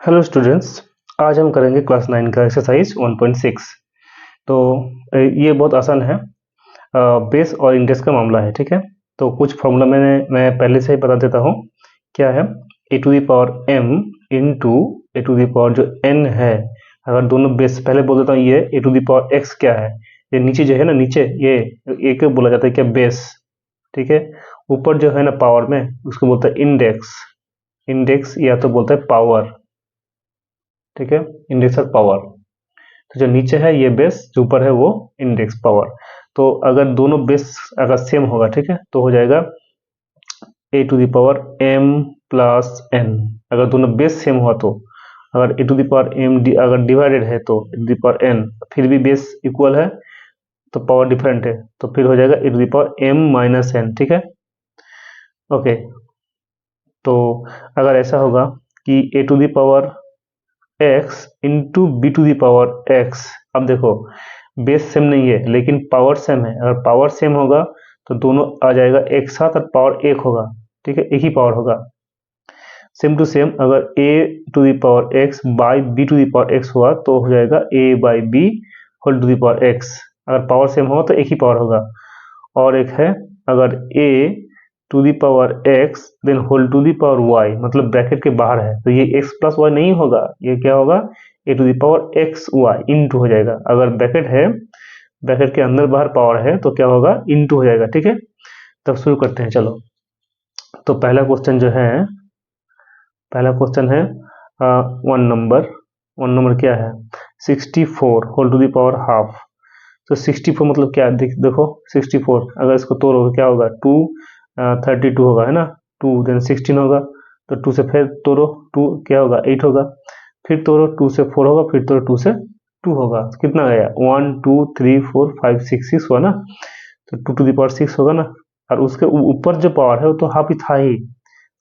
Hello students, आज हम करेंगे क्लास 9 का एक्सरसाइज 1.6। तो ये बहुत आसान है। बेस और इंडेक्स का मामला है, ठीक है। तो कुछ फॉर्मूला मैं पहले से ही बता देता हूँ। क्या है? A to the power m into a to the power जो एन है, अगर दोनों बेस पहले बोल देता हूँ, ये a to the power x क्या है, ये नीचे जो है ना, नीचे ये एक बोला जाता है क्या, बेस, ठीक है। ऊपर जो है ना पावर में, उसको बोलता है इंडेक्स। इंडेक्स या तो बोलता है पावर, ठीक है, इंडेक्स और पावर। तो जो नीचे है ये बेस, जो ऊपर है वो इंडेक्स पावर। तो अगर दोनों बेस अगर सेम होगा, ठीक है, तो हो जाएगा a to the power m plus n. अगर दोनों बेस सेम हुआ तो, अगर a to the power m अगर डिवाइडेड है तो a to the power n, फिर भी बेस इक्वल है तो पावर डिफरेंट है, तो फिर हो जाएगा a to the power m minus n, ठीक है। ओके, तो अगर ऐसा होगा कि a to the power x into b to the power x, अब देखो बेस सेम नहीं है लेकिन पावर सेम है। अगर पावर सेम होगा तो दोनों आ जाएगा एक साथ और पावर एक होगा, ठीक है, एक ही पावर होगा। सेम टू सेम, अगर a to the power x by b to the power x हुआ तो हो जाएगा a by b whole to the power x. अगर पावर सेम होगा तो एक ही पावर होगा। और एक है, अगर a to the power x then whole to the power y, मतलब ब्रैकेट के बाहर है तो ये एक्स प्लस वाई नहीं होगा, ये क्या होगा, a to the power x y into हो जाएगा। अगर ब्रैकेट है, ब्रैकेट के अंदर बाहर पावर है तो क्या होगा, इंटू हो जाएगा, ठीक है। तब शुरू करते हैं, चलो। तो पहला क्वेश्चन जो है, पहला क्वेश्चन है वन नंबर क्या है, 64 whole to the power half. तो 64 मतलब क्या, देखो 64 अगर इसको तोड़ोगे क्या होगा, 32 होगा, है ना। 2 देन 16 होगा, तो 2 से फिर तोड़ो, 2 क्या होगा, 8 होगा। फिर तोड़ो, 2 से 4 होगा, फिर तोड़ो 2 से 2 होगा। कितना गया, 1 2 3 4 5 6 6 हुआ ना, तो 2 टू द पावर 6 होगा ना। और उसके ऊपर जो पावर है वो तो हाफ ही था ही,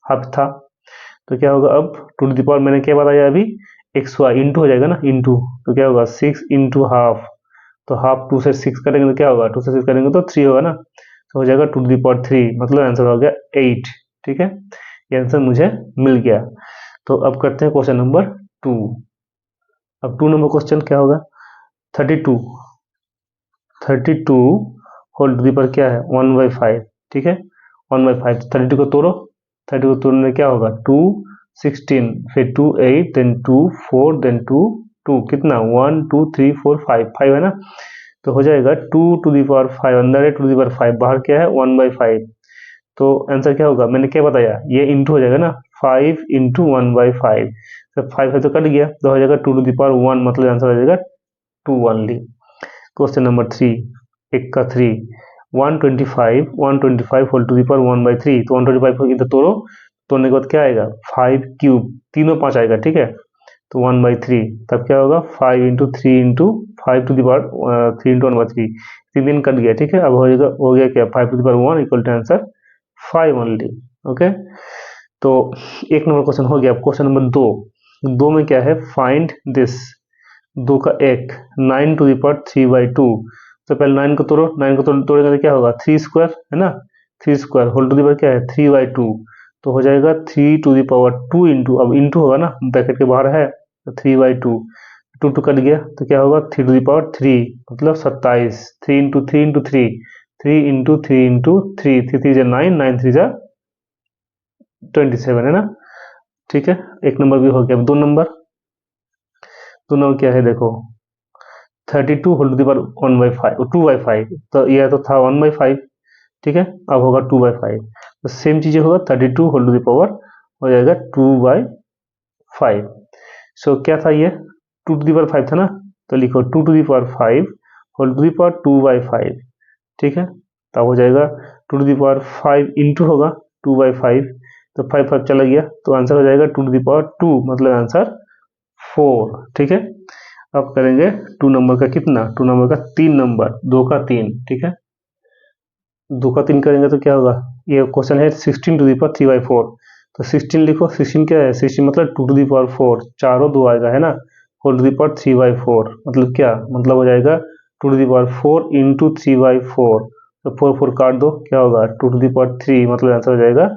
हाफ था। तो क्या होगा अब, 2 टू द पावर मैंने क्या बताया अभी, एक्स वाई इंटू हो जाएगा ना, इंटू। तो क्या होगा 6 इंटू हाफ, तो हाफ 2 से 6 करेंगे तो क्या होगा, 2 से 6 करेंगे तो 3 होगा ना, तो हो जाएगा 2 टू द पावर 3, मतलब आंसर हो गया 8, ठीक है। ये आंसर मुझे मिल गया। तो अब करते हैं क्वेश्चन नंबर 2। अब 2 नंबर क्वेश्चन क्या होगा, 32 होल टू द पावर क्या है, 1/5, ठीक है, 1/5। 32 को तोड़ो, 32 को तोड़ने क्या होगा, 2 16 फिर 2 8 देन 2 4 देन 2 2, कितना 1 2 3 4 5 है ना। तो हो जाएगा 2 टू दी पावर 5, अंदर है 2 टू दी पावर 5, बाहर क्या है 1/5। तो आंसर क्या होगा, मैंने क्या बताया, ये इंटू हो जाएगा ना, 5 इंटू 1/5। तो 5 है तो कट गया, तो हो जाएगा 2 टू दी पावर 1, मतलब आंसर हो जाएगा 2 ओनली। क्वेश्चन नंबर 3, एक का 3, 125 होल टू दी पावर 1/3। तो 125 को इधर तोड़ो, तोड़ने के बाद क्या आएगा, 5 क्यूब, तीनों 5 आएगा, ठीक है। तो 1/3, तब क्या होगा 5 into 3 into 5 to the power 3 into 1/3, 3 दिन कट गया, ठीक है। अब हो गया क्या, 5 to the power 1 equal to answer 5 only. Okay, तो एक नंबर क्वेश्चन हो गया। क्वेश्चन नंबर 2 में क्या है, फाइंड दिस, 2 का एक, 9 टू दी पावर 3/2। तो पहले 9 को तोड़ो, 9 को तोड़ेगा तो क्या होगा, 3 स्क्वायर है ना, 3 square whole to the power क्या है 3/2। तो हो जाएगा 3 टू दी पावर 2 इंटू, अब इंटू होगा ना, ब्रैकेट के बाहर है, तो 3/2, 2 2 कट गया, तो क्या होगा 3 टू दी पावर 3, मतलब 27, 3 इंटू 3 इंटू 3, 3 इंटू 3 इंटू 3, 3 3 9, 9 3 27, है ना, ठीक है। एक नंबर भी हो गया। अब 2 नंबर क्या है, देखो 32 होल टू दी पावर 1/5 2/5, तो यह तो था 1/5, ठीक है, अब होगा 2/5। तो सेम चीजें होगा, 32 होल टू दी पावर हो जाएगा 2/5। सो क्या था ये, 2 टू दी पावर 5 था ना, तो लिखो 2 to the power 5 whole to the power 2/5, ठीक है। तब हो जाएगा 2 टू दी पावर 5 इंटू होगा 2/5, तो 5 5 चला गया, तो आंसर हो जाएगा 2 टू दी पावर 2, मतलब आंसर 4, ठीक है। अब करेंगे 2 नंबर का कितना, 2 नंबर का 3 नंबर, 2 का 3, ठीक है। 2 का 3 करेंगे तो क्या होगा, ये क्वेश्चन है 16 टू दी पावर 3/4। तो 16 लिखो, 16 क्या है, 16 मतलब 2 टू दी पावर 4, चारों 2 आएगा, है ना, होल टू दी पावर 3/4, मतलब क्या, मतलब हो जाएगा 2 टू दी पावर 4 इंटू 3/4। तो 4 4 काट दो, क्या होगा 2 टू दी पावर 3, मतलब आंसर हो जाएगा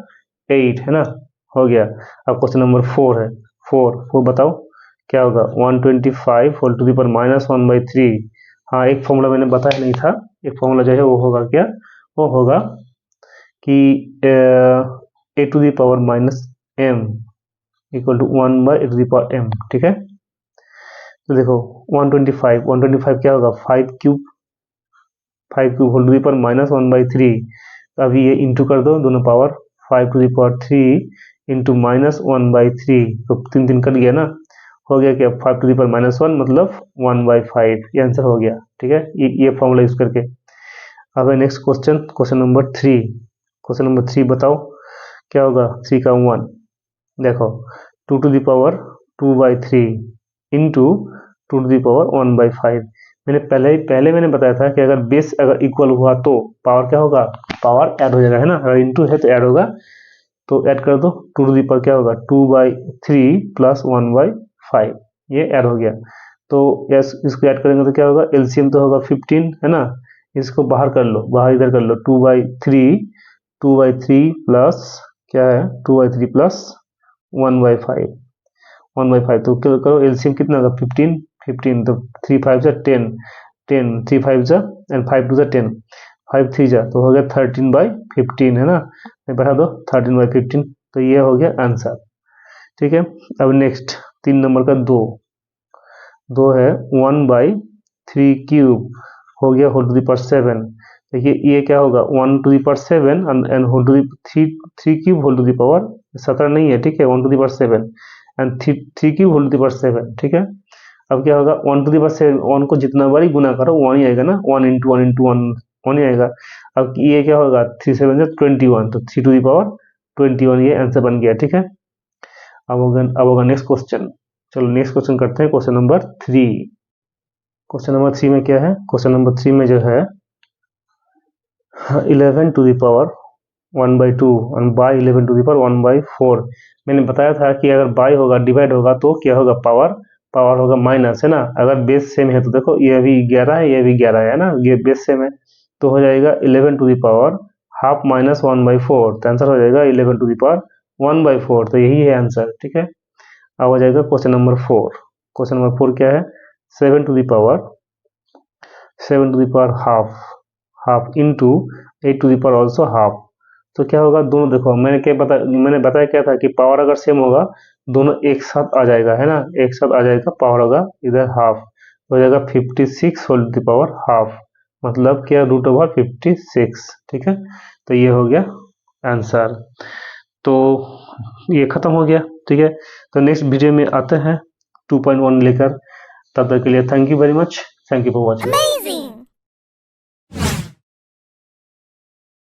8, है ना, हो गया। अब क्वेश्चन नंबर 4 है, 4 बताओ क्या होगा 125 होल टू द पावर -1/3। हाँ, एक फॉर्मूला मैंने बताया नहीं था, एक फॉर्मूला जो है वो होगा क्या, वो होगा कि a to the power -m equal to 1/a to the power m। ठीक है, तो देखो 125 क्या होगा 5 cube whole to the power -1/3। अभी ये इंटू कर दो दोनों power, 5 to the power 3 into -1/3, तो 3 कट गया ना, हो गया क्या 5 टू द पावर -1 मतलब 1/5, ये आंसर हो गया। ठीक है, ये फॉर्मूला यूज करके। अब है नेक्स्ट क्वेश्चन, क्वेश्चन नंबर 3 बताओ क्या होगा 3 का 1। देखो 2 to the power 2/3 into 2 to the power 1/5। मैंने पहले मैंने बताया था कि अगर बेस अगर इक्वल हुआ तो पावर क्या होगा, पावर ऐड हो जाएगा, है ना, अगर इंटू है तो ऐड होगा, तो ऐड कर दो 2 टू द पावर क्या होगा 2/3 प्लस 1/5, ये ऐड हो गया। तो यस, इसको ऐड करेंगे तो क्या होगा, एलसीएम तो होगा 15, है ना, इसको बाहर कर लो, बाहर इधर कर लो, 2/3 प्लस क्या है 2/3 प्लस 1/5 तो क्या करो एलसीएम कितना होगा 15 तो 3 5 जा 10 3 5 जा एंड 5 2 जा 10 5 3 जा तो हो गया 13/15, है ना, बढ़ा दो 13/15, तो ये हो गया आंसर। ठीक है, अब नेक्स्ट 3 नंबर का 2 है 1/3 क्यूब हो गया होल टू द पावर 7। देखिए ये क्या होगा 1 to the power 7 and whole to the 3 cube whole to the power 17 नहीं है, ठीक है, 1 to the power 7 and 3 cube whole to the power 7। ठीक है, अब क्या होगा 1 टू द पावर 7, 1 को जितना बार ही गुना करो 1 ही आएगा ना, 1 इंटू 1 इंटू 1 ही आएगा। अब ये क्या होगा 3 7 से 21, तो 3 टू द पावर 21, ये आंसर बन गया। ठीक है, अब होगा नेक्स्ट क्वेश्चन। चलो नेक्स्ट क्वेश्चन करते हैं, क्वेश्चन नंबर 3। क्वेश्चन नंबर 3 में क्या है, क्वेश्चन नंबर 3 में जो है 11 टू द पावर 1/2 और बाई 11 टू द पावर 1/4। मैंने बताया था कि अगर बाई होगा डिवाइड होगा तो क्या होगा पावर होगा माइनस, है ना, अगर बेस सेम है तो देखो ये भी 11 है, ये भी 11 है ना, ये बेस सेम है, तो हो जाएगा 11 to the power half minus 1/4, तो आंसर हो जाएगा 11 टू द पावर 1/4, तो यही है आंसर। ठीक है, अब हो जाएगा क्वेश्चन नंबर 4। क्वेश्चन नंबर 4 क्या है 7 to the power half into 8 to the power also half, तो क्या होगा दोनों देखो मैंने बताया क्या था कि पावर अगर सेम होगा दोनों एक साथ आ जाएगा, है ना, एक साथ आ जाएगा, पावर होगा इधर हाफ, हो जाएगा 56 whole to the power half, मतलब क्या √56। ठीक है, तो ये हो गया आंसर, तो ये खत्म हो गया। ठीक है, तो नेक्स्ट वीडियो में आते हैं 2.1 लेकर, तब तक के लिए thank you very much, thank you for watching.